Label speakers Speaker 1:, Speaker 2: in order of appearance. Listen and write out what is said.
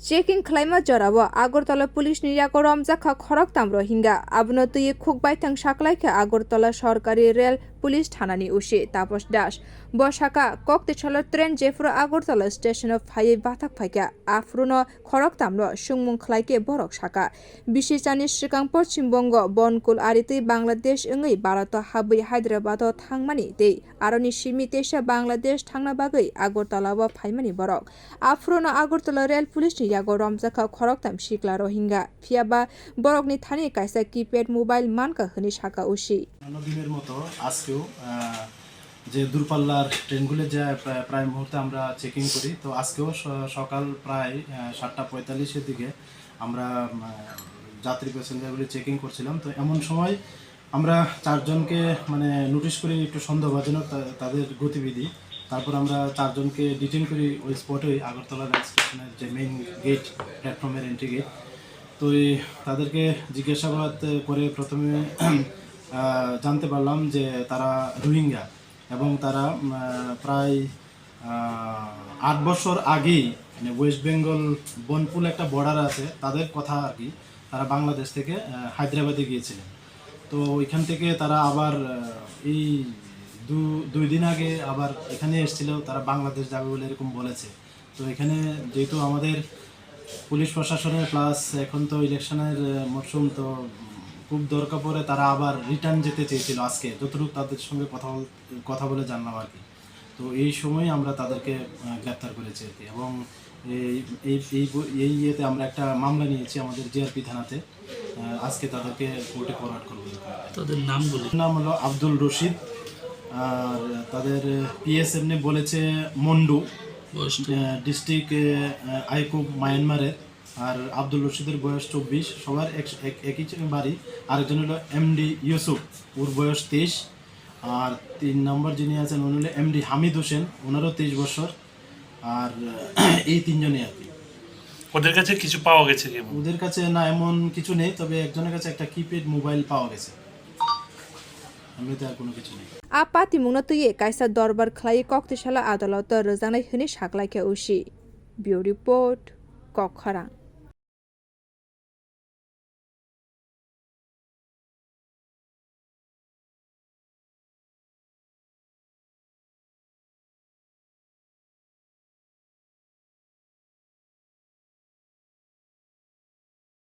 Speaker 1: Checking climate jarawa Agartala police ni yago romjakha khoroktham Rohinga abno tuye khukbai thang saklaike Agartala sorkari rail police thanani ushi tapos dash bwkhak Kokti train jefro Agartala station of phawi bwkhak phaika afruno khoroktham no sungmung khlaike borok saka bishichani sikang Paschim Bongo bonkul aritui Bangladesh ongoi Bharato habai Hyderabad o thangmani tei aroni simi tesa Bangladesh thangna bagui Agartala o phaimani borok afruno Agartala rail police ni yago romjakha khoroktham sikla Rohinga phiaba borokni thani kaisa keypad mobile manka hini saka ushi
Speaker 2: দিনের মতো আজকেও যে দূরপাল্লার ট্রেনগুলো যে প্রায় মুহূর্তে আমরা চেকিং করি তো আজকেও সকাল প্রায় 7:45 এর দিকে আমরা যাত্রী প্যাসেঞ্জারগুলি চেকিং করছিলাম তো এমন সময় আমরা চারজনকে মানে নোটিশ করি একটু সন্দেহভাজনক তাদের গতিবিধি তারপর আমরা চারজনকে ডিটেইন করি ওই স্পটে আগরতলা রেল স্টেশনের যে মেইন গেট প্ল্যাটফর্মের এন্ট্রি গেট তো তাদেরকে জিজ্ঞাসাবাদ করে প্রথমে জানতে পারলাম যে তারা রোহিঙ্গা এবং তারা প্রায় 8 বছর আগেই মানে ওয়েস্ট বেঙ্গল বনপুল একটা বর্ডার আছে তাদের কথা আর কি তারা বাংলাদেশ থেকে হায়দ্রাবাদে গিয়েছিলেন তো ওইখান থেকে তারা আবার এই দুই দিন আগে আবার এখানে এসেছিল তারা বাংলাদেশ যাবে বলে এরকম বলেছে তো এখানে যেহেতু আমাদের পুলিশ প্রশাসনের প্লাস এখন তো ইলেকশনের মরশুম তো খুব দরকার পড়ে তারা আবার রিটার্ন যেতে চেয়েছিল আজকে যতটুকু তাদের সঙ্গে কথা বলে জানলাম আর কি তো এই সময় আমরা তাদেরকে গ্রেপ্তার করেছি আর কি এবং এই ইয়েতে আমরা একটা মামলা নিয়েছি আমাদের জিআরপি থানাতে আজকে তাদেরকে কোর্টে ফরওয়ার্ড করবো
Speaker 3: তাদের নাম
Speaker 2: হলো আব্দুল রশিদ আর তাদের পিএস এমনি বলেছে মন্ডু ডিস্ট্রিক্ট আইকুব মায়ানমারের আর আব্দুল রশিদের বয়স 24 সবার একই বাড়ি আরেকজন হলো এমডি ইউসুফ ওর বয়স 23 আর 3 নম্বর যিনি আছেন উনি হলো এমডি হামিদ হোসেন ওনারও 23 বছর আর এই তিনজনই আর কি
Speaker 3: ওদের কাছে কিছু পাওয়া গেছে কি
Speaker 2: ওদের কাছে না এমন কিছু নেই তবে একজনের কাছে একটা কিপ্যাড মোবাইল পাওয়া গেছে কোনো কিছু নেই
Speaker 1: apati mungna tuye kaisa dorbar khlai koktishala adalat rojanai hini saklaike ushi bureau report kokharang